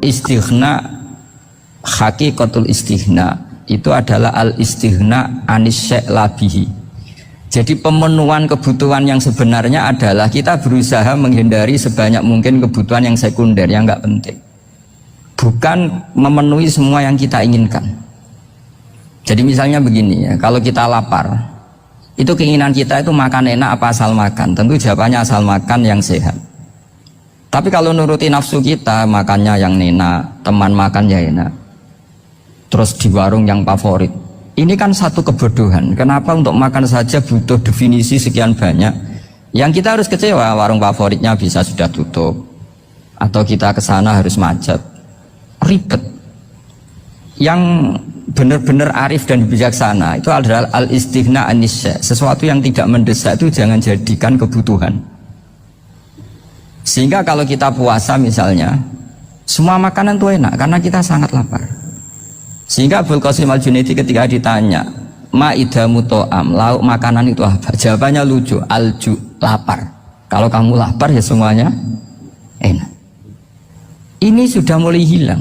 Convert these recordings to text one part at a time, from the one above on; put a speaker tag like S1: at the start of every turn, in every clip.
S1: istighna, hakikatul istighna itu adalah al istighna anis syai' labihi. Jadi pemenuhan kebutuhan yang sebenarnya adalah kita berusaha menghindari sebanyak mungkin kebutuhan yang sekunder, yang nggak penting, bukan memenuhi semua yang kita inginkan. Jadi misalnya begini ya, kalau kita lapar, itu keinginan kita itu makan enak apa asal makan? Tentu jawabannya asal makan yang sehat. Tapi kalau nuruti nafsu kita, makannya yang enak, teman makan ya enak, terus di warung yang favorit, ini kan satu kebodohan. Kenapa untuk makan saja butuh definisi sekian banyak? Yang kita harus kecewa, warung favoritnya bisa sudah tutup, atau kita ke sana harus macet, ribet. Yang benar-benar arif dan bijaksana itu adalah al-istighna anisya. Sesuatu yang tidak mendesak itu jangan jadikan kebutuhan. Sehingga kalau kita puasa misalnya, semua makanan itu enak karena kita sangat lapar. Sehingga Abul Qasim Al-Junaidi ketika ditanya, ma'idamu to'am, lauk makanan itu apa? Jawabannya lucu, alju, lapar. Kalau kamu lapar ya semuanya enak. Ini sudah mulai hilang.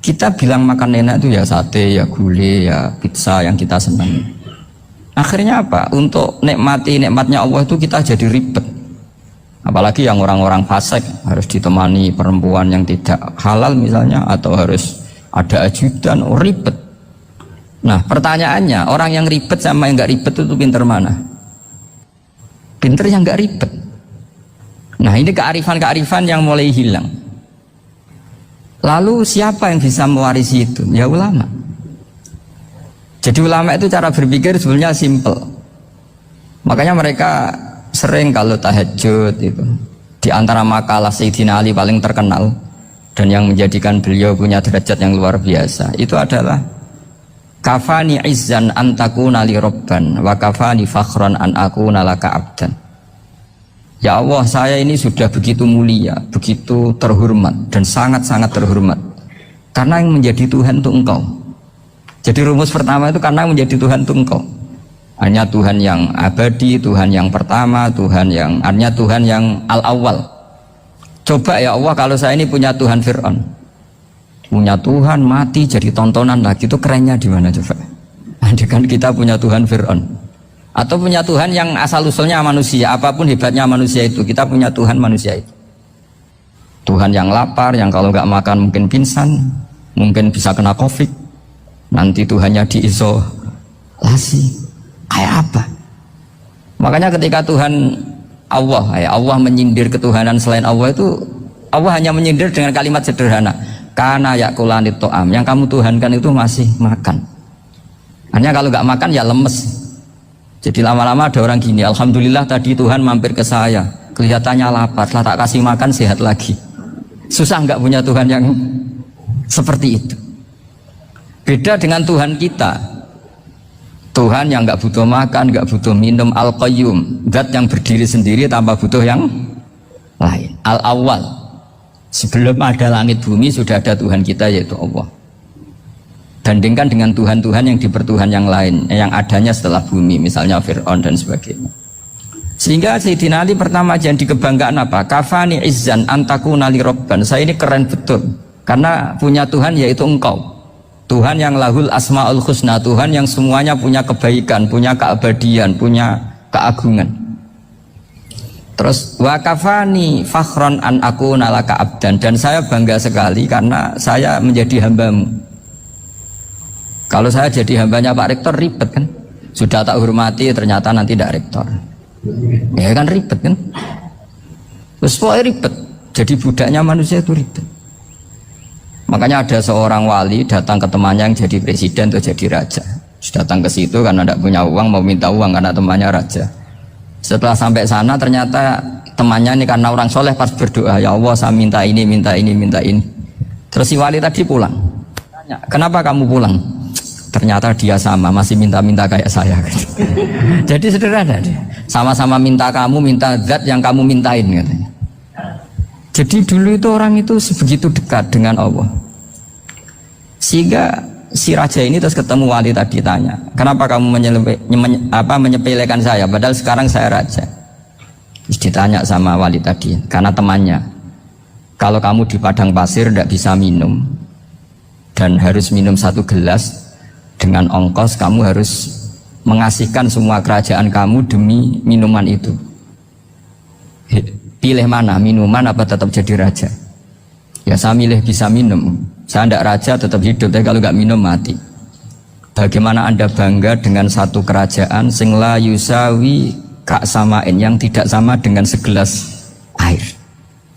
S1: Kita bilang makan enak itu ya sate, ya gulai, ya pizza yang kita senang. Akhirnya apa? Untuk nikmati nikmatnya Allah itu kita jadi ribet. Apalagi yang orang-orang fasik harus ditemani perempuan yang tidak halal misalnya, atau harus ada ajudan, ribet. Nah pertanyaannya, orang yang ribet sama yang nggak ribet itu pinter mana? Pinter yang nggak ribet. Nah ini kearifan-kearifan yang mulai hilang. Lalu siapa yang bisa mewarisi itu? Ya ulama. Jadi ulama itu cara berpikir sebenarnya simple. Makanya mereka sering kalau tahajud itu, di antara makalah Sayyidina Ali paling terkenal dan yang menjadikan beliau punya derajat yang luar biasa itu adalah kafani izzan an takuna li robban wa kafani fakhran an akuna laka abdan. Ya Allah, saya ini sudah begitu mulia, begitu terhormat dan sangat-sangat terhormat karena yang menjadi Tuhan itu Engkau. Jadi rumus pertama itu karena menjadi Tuhan itu Engkau. Hanya Tuhan yang abadi, Tuhan yang pertama, hanya Tuhan yang al-awwal. Coba ya Allah, kalau saya ini punya Tuhan Fir'aun, punya Tuhan mati jadi tontonan lagi, itu kerennya di mana coba? Andaikan kita punya Tuhan Fir'aun, atau punya Tuhan yang asal-usulnya manusia, apapun hebatnya manusia itu, kita punya Tuhan manusia itu. Tuhan yang lapar, yang kalau nggak makan mungkin pingsan, mungkin bisa kena COVID, nanti Tuhannya diisolasi. Kayak apa? Makanya ketika Tuhan Allah menyindir ketuhanan selain Allah itu, Allah hanya menyindir dengan kalimat sederhana, karena yakulanit to'am, yang kamu tuhankan itu masih makan. Hanya kalau nggak makan ya lemes. Jadi lama-lama ada orang gini, alhamdulillah tadi Tuhan mampir ke saya, kelihatannya lapar, setelah tak kasih makan sehat lagi. Susah nggak punya Tuhan yang seperti itu. Beda dengan Tuhan kita, Tuhan yang nggak butuh makan, nggak butuh minum, al-qayyum, zat yang berdiri sendiri tanpa butuh yang lain, al-awwal. Sebelum ada langit bumi sudah ada Tuhan kita, yaitu Allah. Bandingkan dengan Tuhan-Tuhan yang dipertuhan yang lain, yang adanya setelah bumi, misalnya Fir'aun dan sebagainya. Sehingga Sayyidina Ali pertama jadi kebanggaan apa? Kafani izzan antakuna li robban. Saya ini keren betul karena punya Tuhan yaitu Engkau. Tuhan yang lahul asma'ul husna, Tuhan yang semuanya punya kebaikan, punya keabadian, punya keagungan. Terus wa kafani fakhran an akuna laka abdan, dan saya bangga sekali karena saya menjadi hambamu. Kalau saya jadi hambanya Pak Rektor ribet kan, sudah tak hormati ternyata nanti tidak rektor, ya kan ribet kan. Terus pokoknya ribet, jadi budaknya manusia itu ribet. Makanya ada seorang wali datang ke temannya yang jadi presiden atau jadi raja. Datang ke situ karena tidak punya uang, mau minta uang karena temannya raja. Setelah sampai sana ternyata temannya ini karena orang soleh pas berdoa, ya Allah saya minta ini, minta ini, minta ini. Terus si wali tadi pulang. Tanya, kenapa kamu pulang? Ternyata dia sama, masih minta-minta kayak saya. Jadi sederhana dia. Sama-sama minta kamu, minta zat yang kamu mintain katanya. Jadi dulu itu orang itu sebegitu dekat dengan Allah. Sehingga si raja ini terus ketemu wali tadi, tanya, kenapa kamu menyepelekan saya padahal sekarang saya raja? Terus ditanya sama wali tadi, karena temannya, Kalau kamu di padang pasir tidak bisa minum dan harus minum 1 gelas, dengan ongkos kamu harus mengasihkan semua kerajaan kamu demi minuman itu. Pilih mana, minuman apa tetap jadi raja? Ya saya milih bisa minum. Saya tidak raja tetap hidup, tapi kalau nggak minum mati. Bagaimana Anda bangga dengan satu kerajaan sing la yusawi kak samain, yang tidak sama dengan segelas air.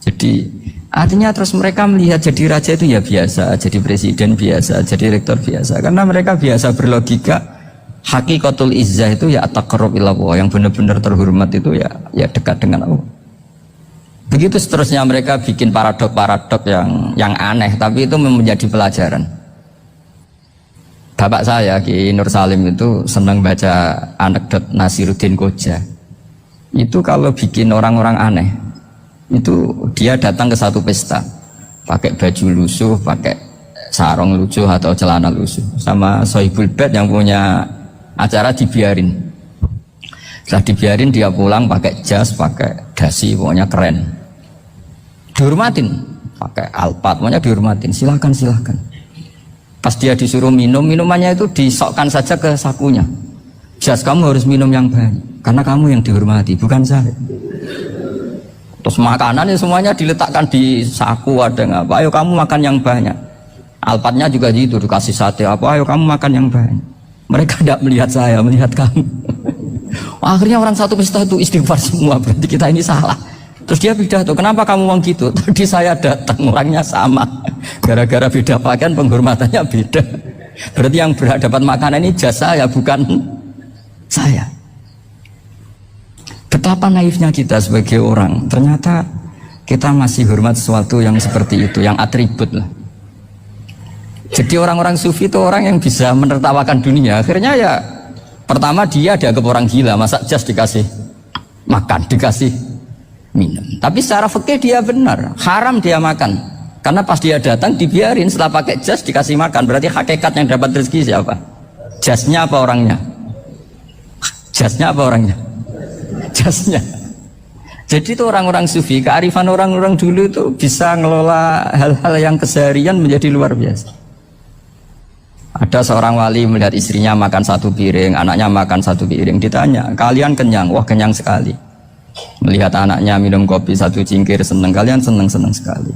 S1: Jadi artinya terus mereka melihat jadi raja itu ya biasa, jadi presiden biasa, jadi rektor biasa, karena mereka biasa berlogika. Hakikatul izzah itu ya taqarrub ila Allah, yang benar-benar terhormat itu ya dekat dengan Allah. Begitu seterusnya mereka bikin paradok-paradok yang aneh, tapi itu menjadi pelajaran. Bapak saya Ki Nur Salim itu senang baca anekdot Nasiruddin Koja. Itu kalau bikin orang-orang aneh, itu dia datang ke satu pesta pakai baju lusuh, pakai sarung lusuh atau celana lusuh, sama Sohibul Bait yang punya acara dibiarin. Setelah dibiarin dia pulang pakai jas, pakai dasi, pokoknya keren. Dihormatin, pakai alpat, pokoknya dihormatin. Silakan. Pas dia disuruh minum, minumannya itu disokkan saja ke sakunya. Jas, kamu harus minum yang banyak karena kamu yang dihormati, bukan saya. Terus makanannya semuanya diletakkan di saku, ada nggak apa? Ayo kamu makan yang banyak. Alpatnya juga gitu, dikasih sate apa? Ayo kamu makan yang banyak. Mereka tidak melihat saya, melihat kamu. Akhirnya orang satu pesta itu istighfar semua, berarti kita ini salah. Terus dia pidato, kenapa kamu ngomong gitu? Tadi saya datang, orangnya sama. Gara-gara beda pakaian, penghormatannya beda. Berarti yang berhak dapat makanan ini jasa ya, bukan saya. Betapa naifnya kita sebagai orang. Ternyata kita masih hormat sesuatu yang seperti itu, yang atribut lah. Jadi orang-orang sufi itu orang yang bisa menertawakan dunia. Akhirnya ya, pertama dia dianggap orang gila, masa jas dikasih makan, dikasih minum. Tapi secara fikih dia benar, haram dia makan. Karena pas dia datang dibiarin, setelah pakai jas dikasih makan. Berarti hakikat yang dapat rezeki siapa? Jasnya apa orangnya? Jasnya apa orangnya? Jasnya. Jadi itu orang-orang sufi, kearifan orang-orang dulu itu bisa ngelola hal-hal yang keseharian menjadi luar biasa. Ada seorang wali melihat istrinya makan 1 piring, anaknya makan 1 piring. Ditanya, kalian kenyang? Wah, kenyang sekali. Melihat anaknya minum kopi 1 cingkir, senang. Kalian senang sekali.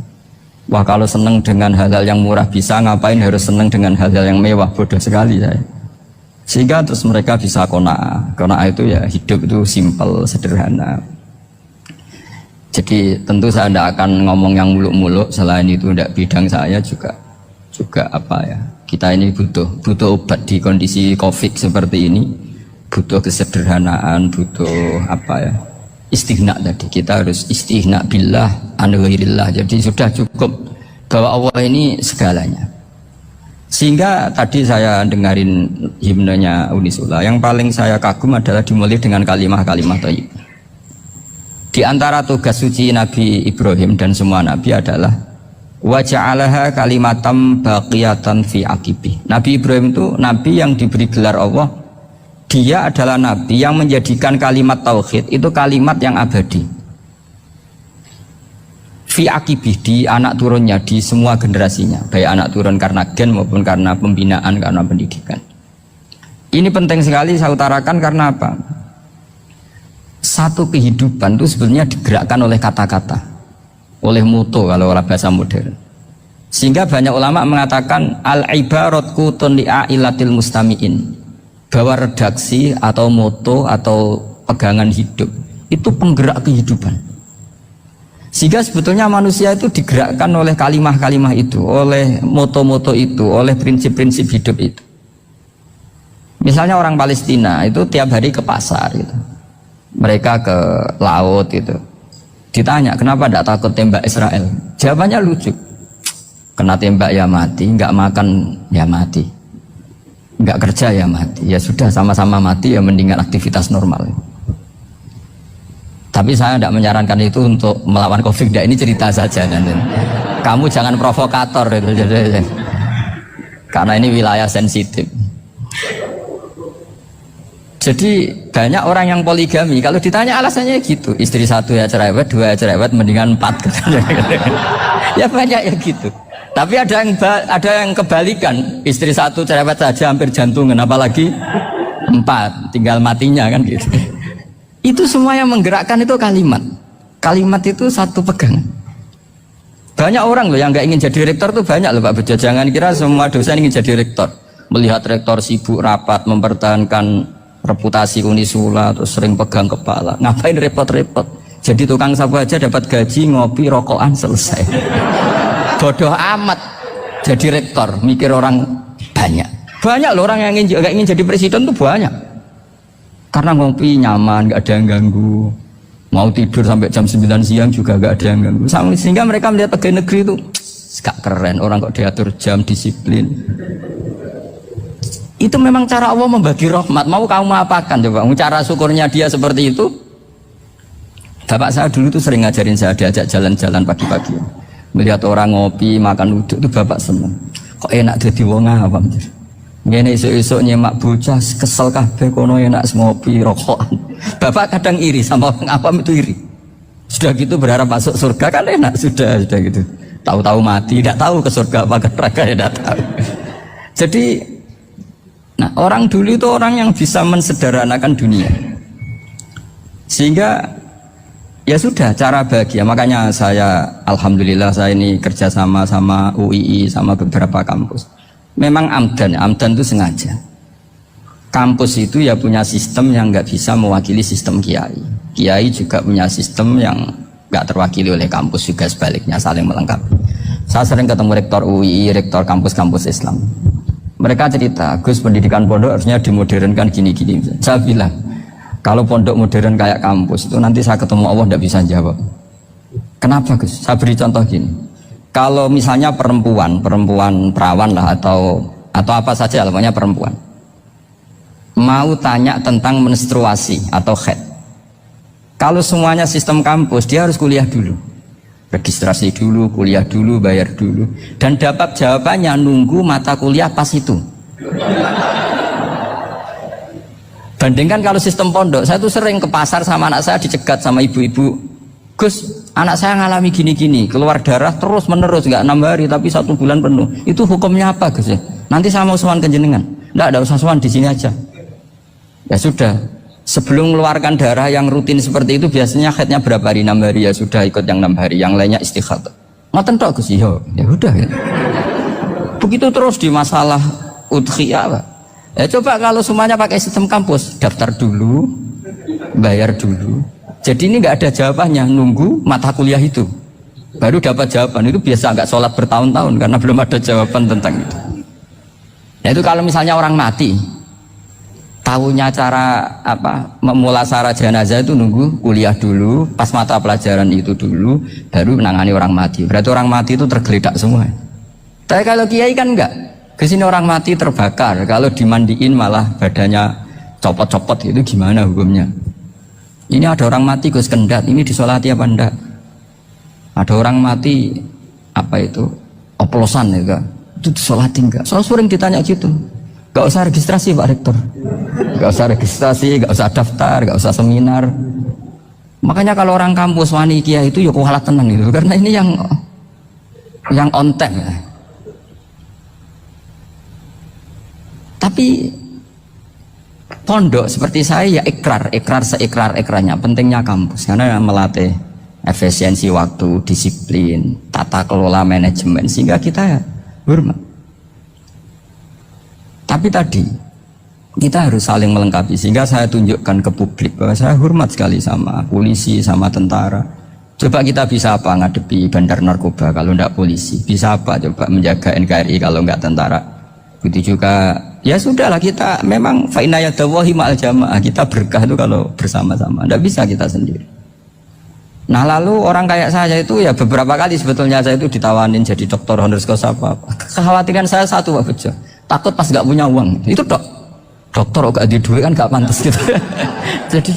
S1: Wah, kalau senang dengan hal-hal yang murah bisa, ngapain harus senang dengan hal-hal yang mewah? Bodoh sekali saya. Sehingga terus mereka bisa qanaah. Qanaah itu ya hidup itu simpel, sederhana. Jadi tentu saya tidak akan ngomong yang muluk-muluk, selain itu tidak bidang saya juga apa ya. Kita ini butuh obat di kondisi Covid seperti ini, butuh kesederhanaan, butuh apa ya, istighna tadi. Kita harus istighna billah an ghairillah. Jadi sudah cukup bahwa Allah ini segalanya. Sehingga tadi saya dengarin himnenya Unisula, yang paling saya kagum adalah dimulai dengan kalimat-kalimat thayyib. Di antara tugas suci Nabi Ibrahim dan semua Nabi adalah wa ja'alaha kalimatam baqiyatan fi aqibi. Nabi Ibrahim itu Nabi yang diberi gelar Allah. Dia adalah Nabi yang menjadikan kalimat tauhid itu kalimat yang abadi. Fi aqibi, di anak turunnya, di semua generasinya, baik anak turun karena gen maupun karena pembinaan, karena pendidikan. Ini penting sekali saya utarakan karena apa? Satu kehidupan itu sebenarnya digerakkan oleh kata-kata, oleh moto kalau oleh bahasa modern. Sehingga banyak ulama mengatakan al-ibarat qutun li'ailatil mustami'in, bahwa redaksi atau moto atau pegangan hidup itu penggerak kehidupan. Sehingga sebetulnya manusia itu digerakkan oleh kalimah-kalimah itu, oleh moto-moto itu, oleh prinsip-prinsip hidup itu. Misalnya orang Palestina itu tiap hari ke pasar gitu. Mereka ke laut gitu. Ditanya, kenapa tidak takut tembak Israel? Jawabannya lucu. Kena tembak ya mati, nggak makan ya mati, nggak kerja ya mati. Ya sudah, sama-sama mati ya, mendingan aktivitas normal. Tapi saya tidak menyarankan itu untuk melawan COVID. Ini cerita saja. Kamu jangan provokator itu, karena ini wilayah sensitif. Jadi banyak orang yang poligami, kalau ditanya alasannya gitu, istri satu ya cerewet, dua ya cerewet, mendingan 4 ya banyak ya gitu. Tapi ada yang kebalikan, istri satu cerewet saja hampir jantungan, apalagi 4, tinggal matinya kan gitu. Itu semua yang menggerakkan itu kalimat. Kalimat itu satu pegangan. Banyak orang loh yang nggak ingin jadi rektor tuh banyak loh Pak Bejo. Jangan kira semua dosen ingin jadi rektor. Melihat rektor sibuk rapat mempertahankan reputasi Unisula, terus sering pegang kepala, ngapain repot-repot, jadi tukang sapu aja dapat gaji, ngopi, rokokan, selesai. Bodoh amat jadi rektor, mikir orang banyak loh orang yang gak ingin jadi presiden tuh banyak, karena ngopi nyaman, gak ada yang ganggu, mau tidur sampai jam 9 siang juga gak ada yang ganggu, sehingga mereka melihat pegawai negeri itu gak keren, orang kok diatur jam, disiplin. Itu memang cara Allah membagi rahmat. Mau kamu apakan coba? Cara syukurnya dia seperti itu. Bapak saya dulu tuh sering ngajarin saya, diajak jalan-jalan pagi-pagi. Melihat orang ngopi, makan uduk itu bapak seneng. Kok enak jadi wong awam. Ngene esuk-esuk nyemak bocah kesel kabeh kono enak ngopi, rokokan. Bapak kadang iri sama orang awam itu iri. Sudah gitu berharap masuk surga kan enak, sudah gitu. Tahu-tahu mati, tidak tahu ke surga apa ke neraka ya tidak tahu. Jadi nah, orang dulu itu orang yang bisa mensederhanakan dunia, sehingga ya sudah cara bahagia. Makanya saya alhamdulillah saya ini kerjasama sama UII sama beberapa kampus. Memang amdan itu sengaja. Kampus itu ya punya sistem yang nggak bisa mewakili sistem kiai. Kiai juga punya sistem yang nggak terwakili oleh kampus, juga sebaliknya saling melengkapi. Saya sering ketemu rektor UII, rektor kampus-kampus Islam. Mereka cerita, Gus, pendidikan pondok harusnya dimodernkan gini-gini. Saya bilang, kalau pondok modern kayak kampus itu nanti saya ketemu Allah tidak bisa jawab. Kenapa Gus? Saya beri contoh gini. Kalau misalnya perempuan perawan lah atau apa saja, namanya perempuan, mau tanya tentang menstruasi atau haid. Kalau semuanya sistem kampus, dia harus kuliah dulu. Registrasi dulu, kuliah dulu, bayar dulu, dan dapat jawabannya nunggu mata kuliah pas itu. Bandingkan kalau sistem pondok, saya tuh sering ke pasar sama anak saya dicegat sama ibu-ibu, Gus, anak saya ngalami gini-gini, keluar darah terus menerus, nggak 6 hari tapi 1 bulan penuh. Itu hukumnya apa Gus ya? Nanti saya mau sowan ke jenengan. Nggak, ada usah sowan, di sini aja. Ya sudah. Sebelum mengeluarkan darah yang rutin seperti itu biasanya haidnya berapa hari? 6 hari, ya sudah ikut yang 6 hari, yang lainnya istighatsah. Ngoten tok Gus, ya udah ya. Begitu terus di masalah udhiyah Pak. Ya coba kalau semuanya pakai sistem kampus, daftar dulu, bayar dulu. Jadi ini nggak ada jawabannya, nunggu mata kuliah itu baru dapat jawaban. Itu biasa nggak sholat bertahun-tahun karena belum ada jawaban tentang itu. Ya itu kalau misalnya orang mati, tahunya cara apa memulasara jenazah itu nunggu kuliah dulu, pas mata pelajaran itu dulu, baru menangani orang mati. Berarti orang mati itu tergeledak semua. Tapi kalau kiai kan enggak, kesini orang mati terbakar, kalau dimandiin malah badannya copot-copot, itu gimana hukumnya? Ini ada orang mati Gus Kendat, ini disolati apa enggak? Ada orang mati apa itu oplosan ya, itu disolati enggak? Soal sering ditanya gitu. Gak usah registrasi Pak Rektor, gak usah registrasi, gak usah daftar, gak usah seminar. Makanya kalau orang kampus wani kiai itu ya kualat tenang gitu, karena ini yang on time ya. Tapi pondok seperti saya ya ikrar seikrar-ikrarnya. Pentingnya kampus karena melatih efisiensi waktu, disiplin, tata kelola manajemen, sehingga kita hormat. Tapi tadi kita harus saling melengkapi, sehingga saya tunjukkan ke publik bahwa saya hormat sekali sama polisi, sama tentara. Coba kita bisa apa ngadepi bandar narkoba kalau enggak polisi? Bisa apa coba menjaga NKRI kalau enggak tentara? Begitu juga ya sudahlah, kita memang fa inna yadallahi ma'al jamaah, kita berkah itu kalau bersama-sama, enggak bisa kita sendiri. Nah lalu orang kayak saya itu ya beberapa kali sebetulnya saya itu ditawanin jadi doktor honoris causa apa. Kekhawatiran saya satu Pak Bejo, takut pas nggak punya uang itu dokter gak ada duit kan gak pantas gitu. Jadi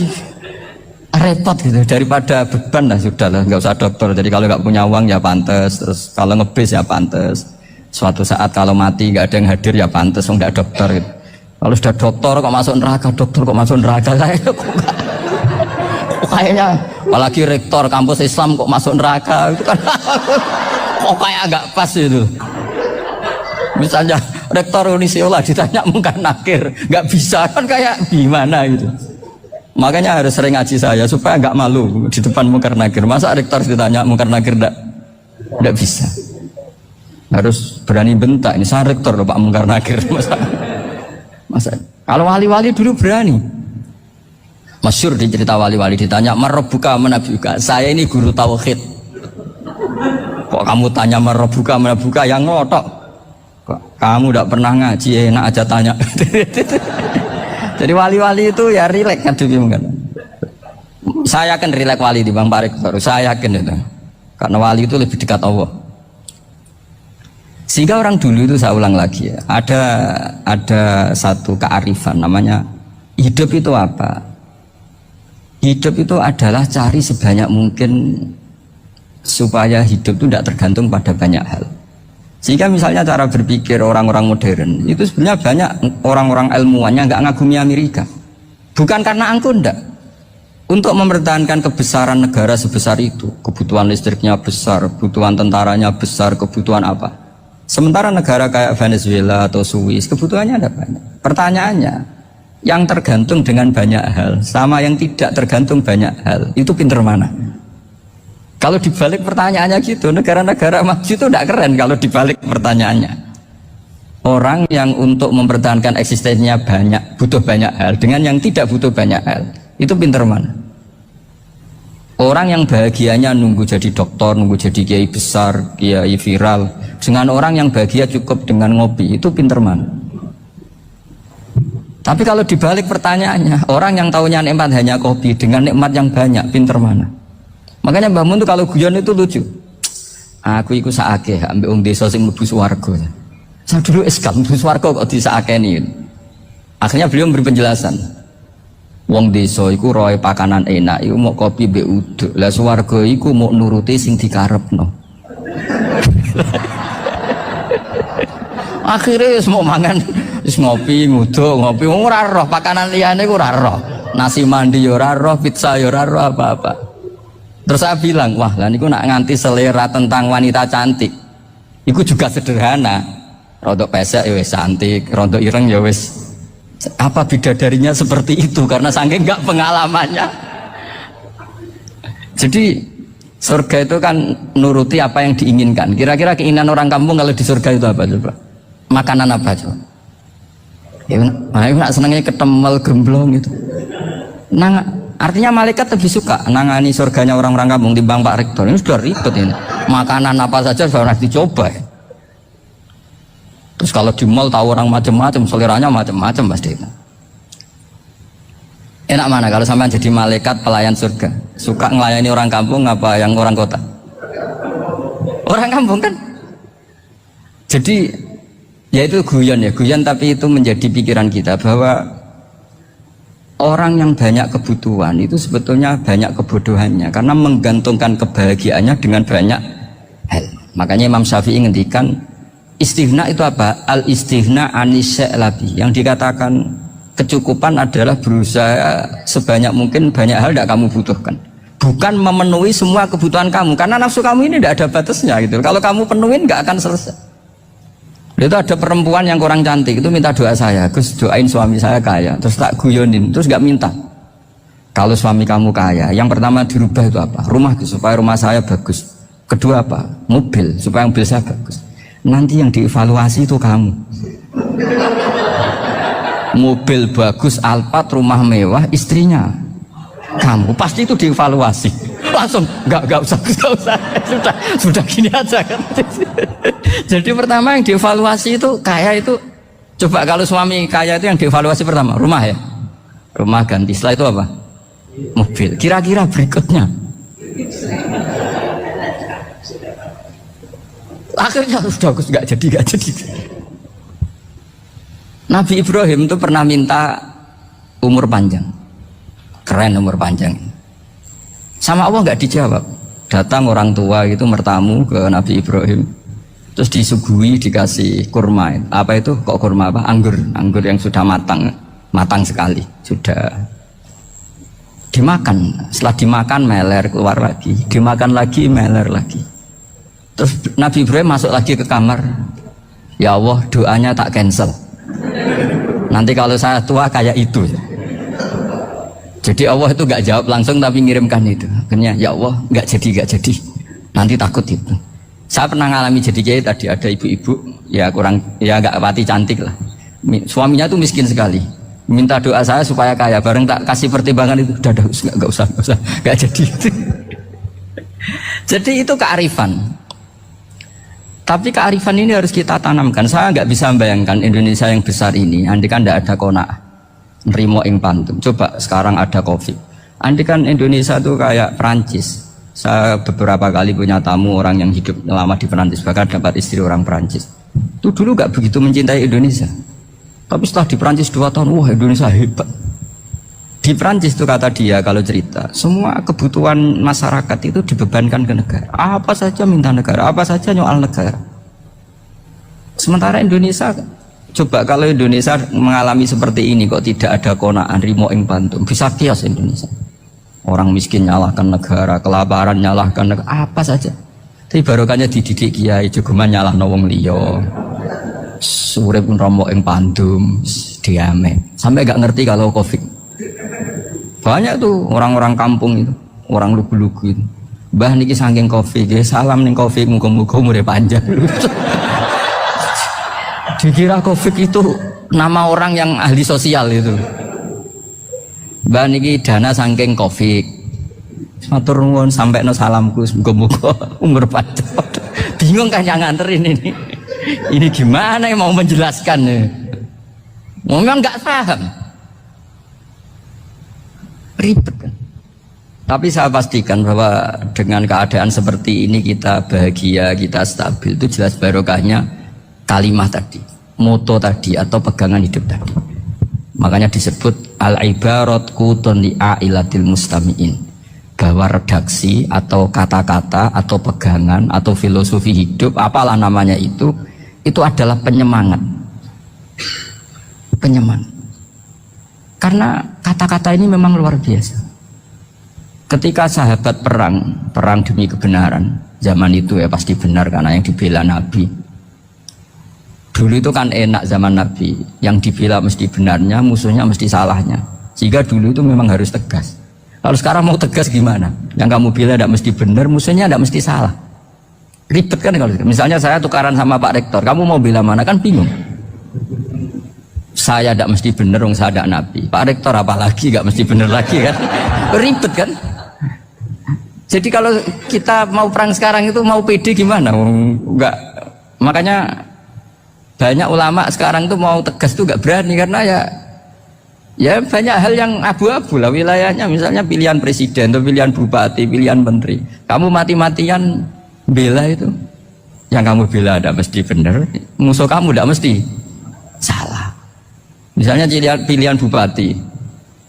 S1: repot gitu, daripada beban lah sudah lah nggak usah dokter. Jadi kalau nggak punya uang ya pantas, terus kalau ngebis ya pantas, suatu saat kalau mati nggak ada yang hadir ya pantas, nggak dokter gitu. Kalau sudah dokter kok masuk neraka, dokter kok masuk neraka, kayaknya apalagi rektor kampus Islam kok masuk neraka itu kan kok kayak agak pas itu. Misalnya rektor Unisiola ditanya Mungkar Nakir nggak bisa kan kayak gimana gitu. Makanya harus sering ngaji saya supaya nggak malu di depan Mungkar Nakir. Masa rektor ditanya Mungkar Nakir nggak bisa. Harus berani bentak. Ini saya rektor loh Pak Mungkar Nakir. Masa kalau wali-wali dulu berani. Masyhur di cerita wali-wali ditanya Marabbuka manabuka. Saya ini guru tauhid. Kok kamu tanya Marabbuka manabuka yang ngotok? Kok kamu tidak pernah ngaji enak aja tanya. Jadi wali-wali itu ya rileks kan. Saya yakin rileks wali di Bang Parik baru. Saya yakin itu. Karena wali itu lebih dekat Allah. Sehingga orang dulu itu saya ulang lagi ya. Ada satu kearifan namanya hidup itu apa? Hidup itu adalah cari sebanyak mungkin supaya hidup itu tidak tergantung pada banyak hal. Sehingga misalnya cara berpikir orang-orang modern itu sebenarnya banyak orang-orang ilmuwannya nggak ngagumi Amerika. Bukan karena angkuh ndak. Untuk mempertahankan kebesaran negara sebesar itu, kebutuhan listriknya besar, kebutuhan tentaranya besar, kebutuhan apa? Sementara negara kayak Venezuela atau Swiss kebutuhannya ada banyak. Pertanyaannya, yang tergantung dengan banyak hal sama yang tidak tergantung banyak hal itu pinter mana? Kalau dibalik pertanyaannya gitu, negara-negara maju itu tidak keren kalau dibalik pertanyaannya. Orang yang untuk mempertahankan eksistensinya banyak, butuh banyak hal, dengan yang tidak butuh banyak hal, itu pinter mana? Orang yang bahagianya nunggu jadi dokter, nunggu jadi kiai besar, kiai viral, dengan orang yang bahagia cukup dengan ngopi, itu pinter mana? Tapi kalau dibalik pertanyaannya, orang yang tahunya nikmat hanya kopi, dengan nikmat yang banyak, pinter mana? Makanya Mbah Mun tuh kalau guyon itu lucu. Aku ikut saake ambek wong desa sing mlebu swarga. Saya dulu eskal mlebu swarga kok disakeni. Akhirnya beliau memberi penjelasan. Wong desa iku roe pakanan enak, iku mau kopi mbek uduk. Lah swarga iku mau nuruti sing dikarepno. Akhirnya wis mau mangan, wis ngopi, nguduk, ngopi ora roh pakanan liyane ku ora roh. Nasi mandi yo ora roh, pizza yo ora roh apa-apa. Terus saya bilang, wah lah niku nak nganti selera tentang wanita cantik, itu juga sederhana. Rodok pesek ya wis cantik, rodok ireng ya wis. Apa bidadarinya seperti itu? Karena saking nggak pengalamannya. Jadi surga itu kan nuruti apa yang diinginkan. Kira-kira keinginan orang kampung kalau di surga itu apa coba? Makanan apa coba? Ya, nak senangnya ketemel gemblong itu. Artinya malaikat lebih suka nangani surganya orang-orang kampung timbang Pak Rektor. Ini sudah ribet ini. Makanan apa saja sudah harus dicoba. Terus kalau di mall tahu orang macam-macam, seleranya macam-macam pasti. Enak mana kalau sampai jadi malaikat pelayan surga? Suka ngelayani orang kampung apa yang orang kota? Orang kampung kan. Jadi ya itu guyon ya, guyon tapi itu menjadi pikiran kita bahwa orang yang banyak kebutuhan itu sebetulnya banyak kebodohannya karena menggantungkan kebahagiaannya dengan banyak hal. Makanya Imam Syafi'i ngendikan istighna itu apa? Al istighna anisya'labi. Yang dikatakan kecukupan adalah berusaha sebanyak mungkin banyak hal tidak kamu butuhkan. Bukan memenuhi semua kebutuhan kamu karena nafsu kamu ini tidak ada batasnya gitu. Kalau kamu penuhin nggak akan selesai. Itu ada perempuan yang kurang cantik itu minta doa saya, Gus doain suami saya kaya, terus tak guyonin, terus nggak minta. Kalau suami kamu kaya, yang pertama dirubah itu apa? Rumah supaya rumah saya bagus. Kedua apa? Mobil supaya mobil saya bagus. Nanti yang dievaluasi itu kamu. Mobil bagus, Alphard, rumah mewah, istrinya kamu pasti itu dievaluasi. Langsung nggak usah sudah gini aja kan. Jadi pertama yang dievaluasi itu kaya itu coba kalau suami kaya itu yang dievaluasi pertama rumah ya, rumah ganti. Setelah itu apa? Mobil. Kira-kira berikutnya akhirnya sudah nggak jadi. Nabi Ibrahim itu pernah minta umur panjang, keren umur panjang. Sama Allah nggak dijawab. Datang orang tua itu bertamu ke Nabi Ibrahim. terus disuguhi dikasih kurma. Apa itu? Kok kurma apa? Anggur yang sudah matang sekali, sudah dimakan. Setelah dimakan meler keluar lagi, dimakan lagi meler lagi. Terus Nabi Ibrahim masuk lagi ke kamar. Ya Allah, doanya tak cancel. Nanti kalau saya tua kayak itu. Jadi Allah itu gak jawab langsung tapi ngirimkan itu. Akhirnya ya Allah gak jadi. Nanti takut itu. Saya pernah ngalami jadi kiai tadi, ada ibu-ibu ya kurang ya gak pati cantik lah. Suaminya tuh miskin sekali. Minta doa saya supaya kaya. Bareng tak kasih pertimbangan itu, udah gak usah, gak jadi. Jadi itu kearifan. Tapi kearifan ini harus kita tanamkan. Saya nggak bisa membayangkan Indonesia yang besar ini, andai kan tidak ada qanaah, nrimo ing pantum. Coba sekarang ada Covid. Andai kan Indonesia itu kayak Perancis. Saya beberapa kali punya tamu orang yang hidup lama di Perancis, bahkan dapat istri orang Perancis. Itu dulu nggak begitu mencintai Indonesia. Tapi setelah di Perancis 2 tahun, wah Indonesia hebat. Di Perancis itu kata dia kalau cerita, semua kebutuhan masyarakat itu dibebankan ke negara. Apa saja minta negara, apa saja nyoal negara. Sementara Indonesia, coba kalau Indonesia mengalami seperti ini kok tidak ada qanaah rimo ing pantum, bisa kias Indonesia. Orang miskin nyalahkan negara, kelaparan nyalahkan negara, apa saja. Tapi barokahnya dididik kiai, jogeman nyalahno wong liya. Urip rimo ing pantum, diame. Sampai gak ngerti kalau Covid. Banyak tuh orang-orang kampung itu, orang lugu-lugu itu. Mbah niki saking Covid, dia salam ning Covid, muga-muga umure panjang. Dikira Covid itu nama orang yang ahli sosial itu. Mbah niki dana saking Covid. Matur nuwun sampekno salamku, muga-muga umur panjang. Bingung kan yang nganterin ini. Ini gimana yang mau menjelaskan? Memang nggak paham. Ribet kan. Tapi saya pastikan bahwa dengan keadaan seperti ini kita bahagia, kita stabil, itu jelas barokahnya kalimat tadi, moto tadi atau pegangan hidup tadi. Makanya disebut al-ibarat qutun li'ailatil mustami'in, bahwa redaksi atau kata-kata atau pegangan atau filosofi hidup, apalah namanya itu adalah penyemangat. Karena kata-kata ini memang luar biasa. Ketika sahabat perang demi kebenaran, zaman itu ya pasti benar karena yang dibela Nabi. Dulu itu kan enak zaman Nabi, yang dibela mesti benarnya, musuhnya mesti salahnya. Sehingga dulu itu memang harus tegas. Kalau sekarang mau tegas gimana? Yang kamu bela tidak mesti benar, musuhnya tidak mesti salah. Ribet kan kalau misalnya saya tukaran sama Pak Rektor, kamu mau bela mana kan bingung. Saya tidak mesti bener, saya tidak Nabi. Pak Rektor apalagi nggak mesti bener lagi kan? Ribet kan? Jadi kalau kita mau perang sekarang itu mau pede gimana? Enggak. Makanya banyak ulama sekarang itu mau tegas tuh nggak berani karena ya banyak hal yang abu-abu lah wilayahnya. Misalnya pilihan presiden atau pilihan bupati, pilihan menteri. Kamu mati-matian bela itu, yang kamu bela tidak mesti bener, musuh kamu tidak mesti salah. Misalnya pilihan bupati,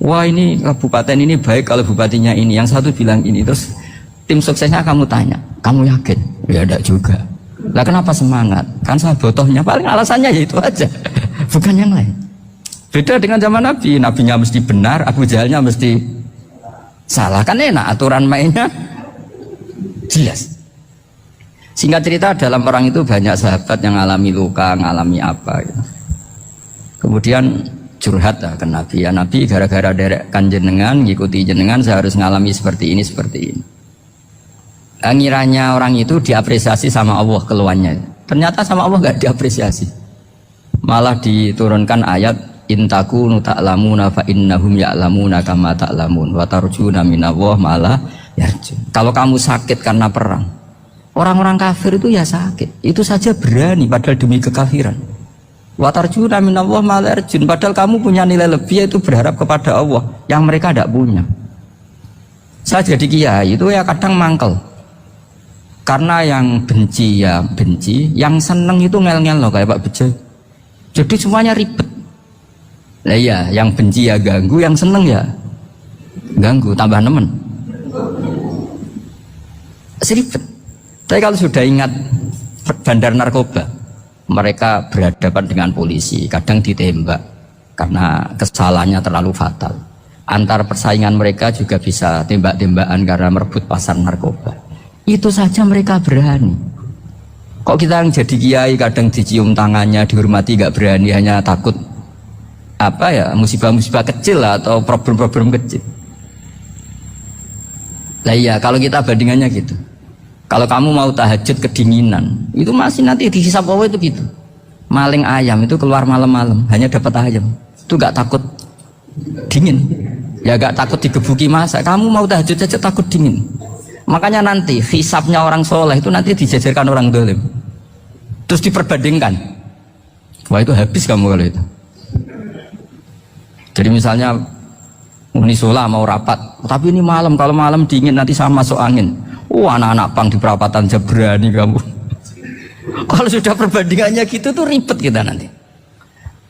S1: wah ini kabupaten ini baik kalau bupatinya ini, yang satu bilang ini, terus tim suksesnya kamu tanya, kamu yakin? Ya tidak juga. Lah kenapa semangat? Kan saya botohnya, paling alasannya ya itu aja, bukan yang lain. Beda dengan zaman Nabi, Nabinya mesti benar, Abu Jahalnya mesti salah, kan enak aturan mainnya jelas. Singkat cerita dalam perang itu banyak sahabat yang alami luka, ngalami apa gitu. Kemudian curhat lah ke Nabi, ya Nabi gara-gara derekkan jenengan, ngikuti jenengan saya harus ngalami seperti ini. Ngiranya orang itu diapresiasi sama Allah keluarnya, ternyata sama Allah gak diapresiasi. Malah diturunkan ayat intakunu ta'lamuna fa innahum ya'lamuna kama ta'lamun wa tarjuna minallah malah yarju. Kalau kamu sakit karena perang, orang-orang kafir itu ya sakit, itu saja berani padahal demi kekafiran. Wa tarjuna minallah malah yarjun, padahal kamu punya nilai lebih yaitu berharap kepada Allah yang mereka tidak punya. Saya jadi kiai itu ya kadang mangkel. Karena yang benci ya benci, yang seneng itu ngel-ngel loh kayak Pak Bejo. Jadi semuanya ribet. Nah iya, yang benci ya ganggu, yang seneng ya ganggu, tambah nemen. Seribet. Tapi kalau sudah ingat bandar narkoba. Mereka berhadapan dengan polisi, kadang ditembak karena kesalahannya terlalu fatal. Antar persaingan mereka juga bisa tembak-tembakan karena merebut pasar narkoba. Itu saja mereka berani. Kok kita yang jadi kiai kadang dicium tangannya, dihormati, gak berani, hanya takut apa ya, musibah-musibah kecil lah, atau problem-problem kecil. Nah iya, kalau kita bandingannya gitu. Kalau kamu mau tahajud kedinginan, itu masih nanti dihisab Allah itu gitu. Maling ayam itu keluar malam-malam, hanya dapat ayam. Itu gak takut dingin. Ya gak takut digebuki masa. Kamu mau tahajud saja takut dingin. Makanya nanti hisabnya orang soleh itu nanti dijajarkan orang dolim. Terus diperbandingkan. Wah itu habis kamu kalau itu. Jadi misalnya Unisola mau rapat, tapi ini malam, kalau malam dingin nanti sama masuk angin. Anak-anak pang di perapatan aja berani kamu. Kalau sudah perbandingannya gitu tuh ribet kita nanti.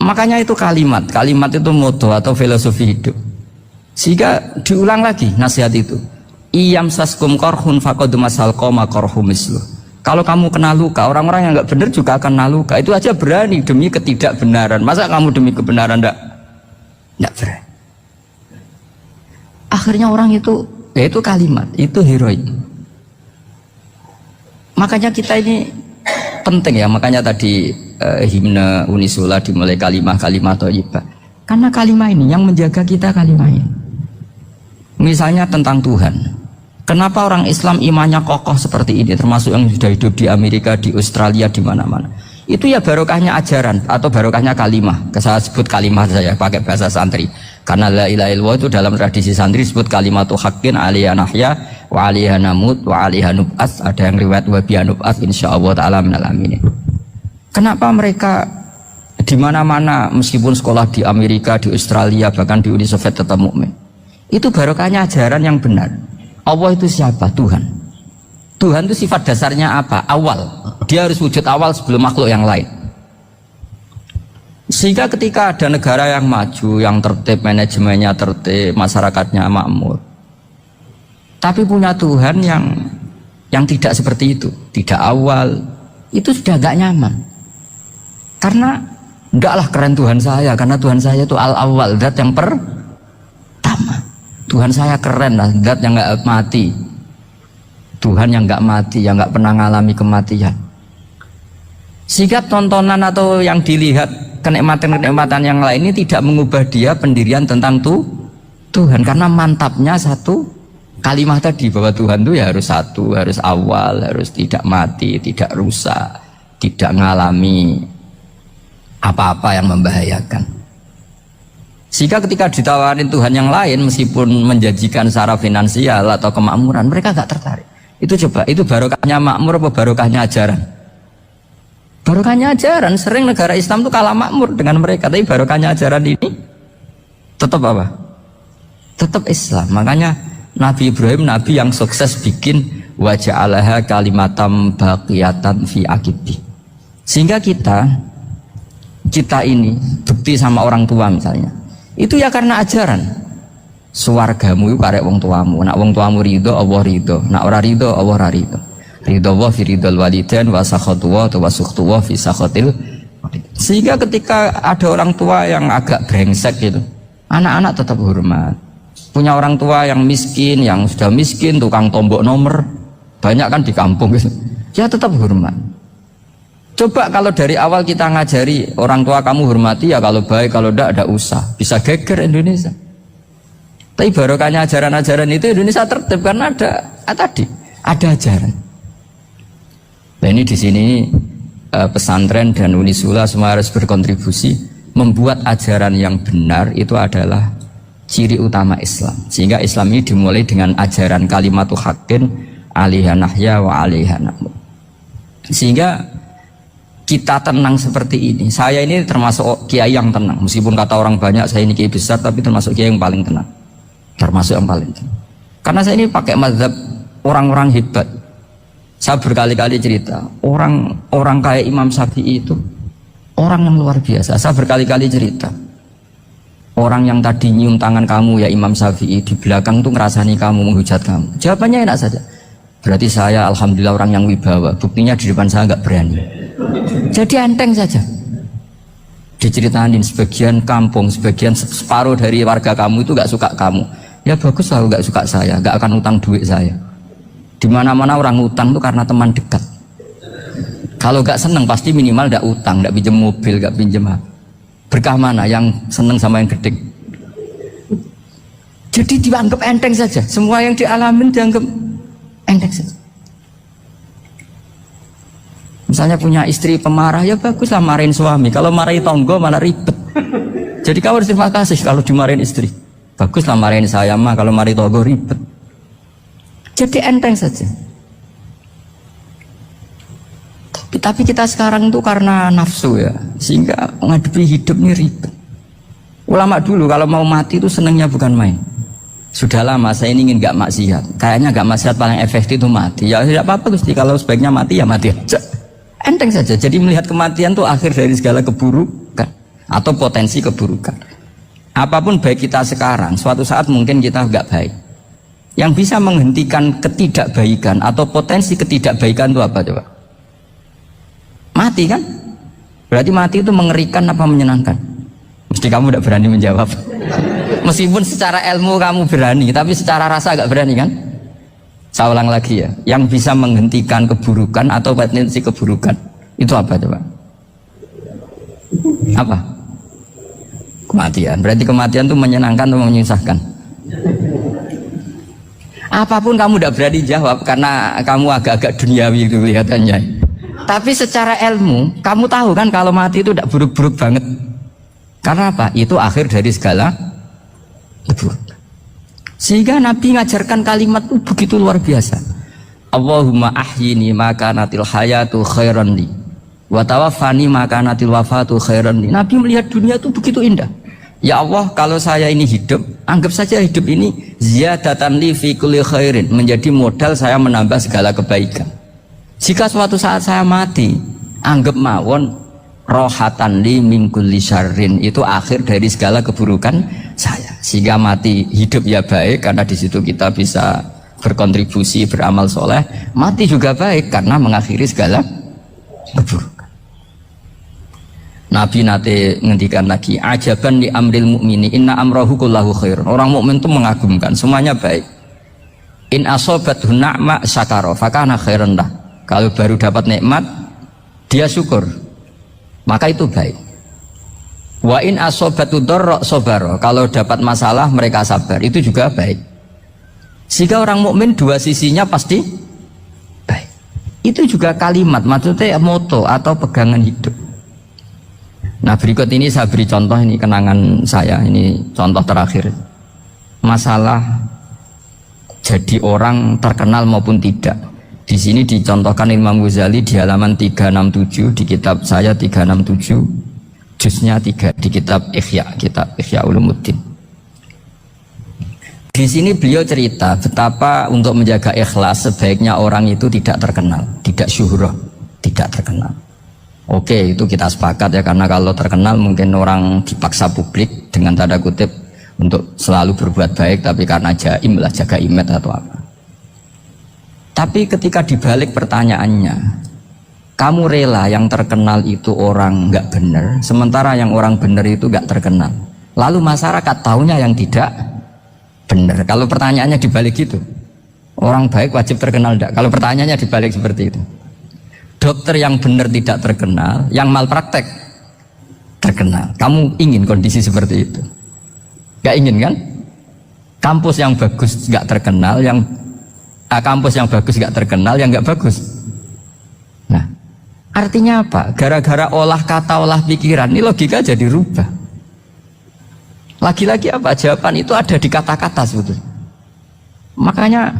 S1: Makanya itu kalimat itu moto atau filosofi hidup. Sehingga diulang lagi nasihat itu. Iyam saskum korhun fakodu masal koma korhu mislu. Kalau kamu kena luka, orang-orang yang nggak benar juga akan kena luka. Itu aja berani demi ketidakbenaran. Masa kamu demi kebenaran nggak berani? Akhirnya orang itu, ya itu kalimat, itu heroik. Makanya kita ini penting ya, makanya tadi himne Unisula dimulai kalimah-kalimah thayyibah. Karena kalimah ini yang menjaga kita, kalimah ini. Misalnya tentang Tuhan. Kenapa orang Islam imannya kokoh seperti ini, termasuk yang sudah hidup di Amerika, di Australia, di mana-mana. Itu ya barokahnya ajaran atau barokahnya kalimah. Saya sebut kalimah saya pakai bahasa santri. Karena la ilaha illallah itu dalam tradisi santri disebut kalimatu haqqin alaiha nahya wa alaiha namut wa alaiha nub'ats. Ada yang riwayat wa biha nub'ats insyaallah taala minal aminin. Kenapa mereka di mana-mana meskipun sekolah di Amerika, di Australia, bahkan di Uni Soviet tetap mukmin? Itu barokahnya ajaran yang benar. Allah itu siapa? Tuhan. Tuhan itu sifat dasarnya apa? Awal. Dia harus wujud awal sebelum makhluk yang lain. Sehingga ketika ada negara yang maju, yang tertib, manajemennya tertib, masyarakatnya makmur, tapi punya Tuhan yang tidak seperti itu, tidak awal, itu sudah gak nyaman. Karena enggaklah keren Tuhan saya, karena Tuhan saya itu al-awwal, zat yang pertama. Tuhan saya keren lah, zat yang gak mati. Tuhan yang gak mati, yang gak pernah mengalami kematian. Sehingga tontonan atau yang dilihat kenikmatan-kenikmatan yang lain ini tidak mengubah dia pendirian tentang Tuhan, karena mantapnya satu kalimat tadi bahwa Tuhan itu ya harus satu, harus awal, harus tidak mati, tidak rusak, tidak mengalami apa-apa yang membahayakan. Sehingga ketika ditawarin Tuhan yang lain meskipun menjanjikan secara finansial atau kemakmuran, mereka gak tertarik. Itu coba, itu barokahnya makmur apa barokahnya ajaran? Barokahnya ajaran. Sering negara Islam itu kalah makmur dengan mereka, tapi barokahnya ajaran ini tetap apa? Tetap Islam. Makanya Nabi Ibrahim, Nabi yang sukses bikin waja'alaha kalimatam baqiyatan fi aqibi. Sehingga kita ini bukti sama orang tua misalnya, itu ya karena ajaran. Suwargamu itu karek wong tuamu. Nak wong tuamu ridho, Allah ridho. Nak ora ridho, Allah ora ridho. Ridho wa fi ridhol walidain wa sakhatu wa sukhtu wa fi sakhatil. Sehingga ketika ada orang tua yang agak brengsek gitu, anak-anak tetap hormat. Punya orang tua yang miskin, yang sudah miskin, tukang tombok nomor, banyak kan di kampung gitu, ya tetap hormat. Coba kalau dari awal kita ngajari orang tua kamu hormati ya, kalau baik, kalau tidak usah, bisa geger Indonesia. Tapi barokahnya ajaran-ajaran itu Indonesia tertib karena ada ajaran. Nah ini di sini pesantren dan Unisula semua harus berkontribusi membuat ajaran yang benar. Itu adalah ciri utama Islam. Sehingga Islam ini dimulai dengan ajaran kalimatu haqqin alaiha nahya wa alaiha namut. Sehingga kita tenang seperti ini. Saya ini termasuk kiai yang tenang. Meskipun kata orang banyak saya ini kiai besar, tapi termasuk kiai yang paling tenang. Termasuk yang paling tenang. Karena saya ini pakai mazhab orang-orang hebat. Saya berkali-kali cerita, orang kayak Imam Syafi'i itu orang yang luar biasa. Saya berkali-kali cerita, orang yang tadi nyium tangan kamu ya Imam Syafi'i, di belakang tuh ngerasani kamu, menghujat kamu. Jawabannya enak saja. Berarti saya alhamdulillah orang yang wibawa. Buktinya di depan saya nggak berani. Jadi enteng saja. Diceritain sebagian kampung, sebagian separuh dari warga kamu itu nggak suka kamu. Ya bagus lah nggak suka saya, nggak akan utang duit saya. Di mana-mana orang utang itu karena teman dekat. Kalau nggak seneng pasti minimal nggak utang, nggak pinjam mobil, nggak pinjam apa. Berkah mana yang seneng sama yang gede? Jadi dianggap enteng saja. Semua yang dialamin dianggap enteng saja. Misalnya punya istri pemarah, ya baguslah marahin suami. Kalau marahin tonggo malah ribet. Jadi kau harus terima kasih kalau dimarahin istri. Baguslah marahin saya mah, kalau marahin tonggo ribet. Jadi enteng saja. Tapi kita sekarang itu karena nafsu ya, sehingga menghadapi hidup ini ribet. Ulama dulu kalau mau mati itu senangnya bukan main. Sudah lama saya ini ingin gak maksiat. Kayaknya gak maksiat paling efektif itu mati. Ya tidak apa-apa Gusti, kalau sebaiknya mati ya mati aja. Enteng saja. Jadi melihat kematian itu akhir dari segala keburukan atau potensi keburukan. Apapun baik kita sekarang, suatu saat mungkin kita gak baik. Yang bisa menghentikan ketidakbaikan atau potensi ketidakbaikan itu apa coba? Mati kan? Berarti mati itu mengerikan apa menyenangkan? Mesti kamu tidak berani menjawab. Meskipun secara ilmu kamu berani, tapi secara rasa gak berani kan? Saya ulang lagi ya, yang bisa menghentikan keburukan atau potensi keburukan itu apa coba? Apa? Kematian. Berarti kematian itu menyenangkan atau menyusahkan? Apapun kamu tidak berani jawab karena kamu agak-agak duniawi itu kelihatannya. Tapi secara ilmu kamu tahu kan kalau mati itu tidak buruk-buruk banget. Karena apa? Itu akhir dari segala keburukan. Sehingga Nabi ngajarkan kalimat itu begitu luar biasa. Allahumma ahyini maka natil hayatu khairan li wa tawaffani maka natil wafatu khairan li. Nabi melihat dunia itu begitu indah. Ya Allah, kalau saya ini hidup, anggap saja hidup ini ziyadatan li fi kulli khairin, menjadi modal saya menambah segala kebaikan. Jika suatu saat saya mati, anggap mawon rohatan li min kulli syarrin, itu akhir dari segala keburukan saya. Sehingga mati hidup ya baik karena di situ kita bisa berkontribusi beramal soleh. Mati juga baik karena mengakhiri segala keburukan. Nabi nate ngendikan lagi, ajaban li amril mu'mini inna amrahu kullahu khair. Orang mukmin itu mengagumkan, semuanya baik. In asobathu na'ma syakara fakana khairan lah. Kalau baru dapat nikmat dia syukur, maka itu baik. Wa in asobatu dharra sabara, kalau dapat masalah mereka sabar, itu juga baik. Sehingga orang mukmin dua sisinya pasti baik. Itu juga kalimat, maksudnya moto atau pegangan hidup. Nah berikut ini saya beri contoh, ini kenangan saya, ini contoh terakhir. Masalah jadi orang terkenal maupun tidak. Di sini dicontohkan Imam Ghazali di halaman 367 di kitab saya 367. Juznya 3 di kitab Ihya Ulumuddin. Di sini beliau cerita betapa untuk menjaga ikhlas sebaiknya orang itu tidak terkenal, tidak syuhrah, tidak terkenal. Oke, itu kita sepakat ya, karena kalau terkenal mungkin orang dipaksa publik dengan tanda kutip untuk selalu berbuat baik, tapi karena jaim lah, jaga image atau apa. Tapi ketika dibalik pertanyaannya, kamu rela yang terkenal itu orang nggak benar, sementara yang orang benar itu nggak terkenal. Lalu masyarakat tahunya yang tidak benar. Kalau pertanyaannya dibalik gitu, orang baik wajib terkenal enggak? Kalau pertanyaannya dibalik seperti itu, dokter yang benar tidak terkenal, yang malpraktek terkenal. Kamu ingin kondisi seperti itu? Nggak ingin kan? Kampus yang bagus nggak terkenal, kampus yang bagus nggak terkenal, yang nggak bagus. Nah, artinya apa? Gara-gara olah kata, olah pikiran, ini logika jadi rubah. Lagi-lagi apa? Jawaban itu ada di kata-kata sebetulnya. Makanya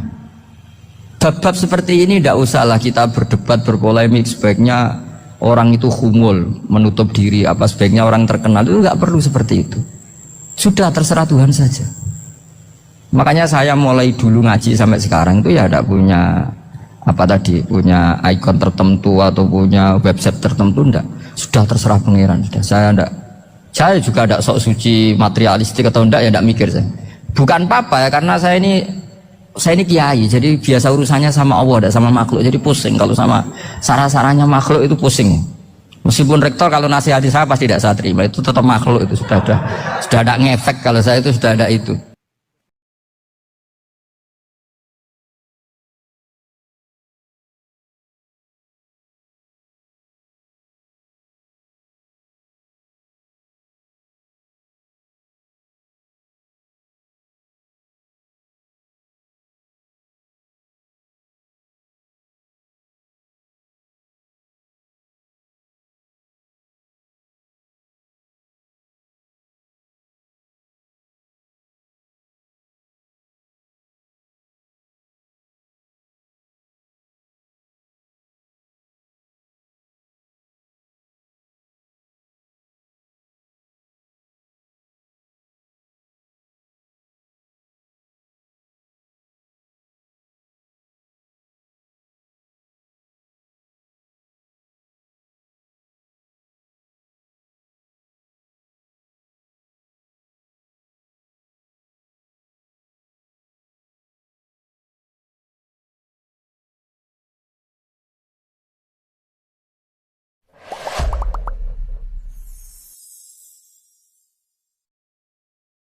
S1: bab-bab seperti ini tidak usahlah kita berdebat, berpolemik. Sebaiknya orang itu humul, menutup diri, apa sebaiknya orang terkenal, itu nggak perlu seperti itu. Sudah terserah Tuhan saja. Makanya saya mulai dulu ngaji sampai sekarang itu ya tidak punya punya ikon tertentu atau punya website tertentu, enggak. Sudah terserah pangeran, sudah. Saya juga tidak sok suci materialistik atau enggak, ya enggak mikir saya. Bukan apa-apa ya, karena saya ini saya ini kiai, jadi biasa urusannya sama Allah, tidak sama makhluk, jadi pusing kalau sama sarah-sarahnya makhluk itu pusing. Meskipun rektor kalau nasihati saya pasti tidak saya terima, itu tetap makhluk, itu sudah ada ngefek kalau saya itu sudah ada itu.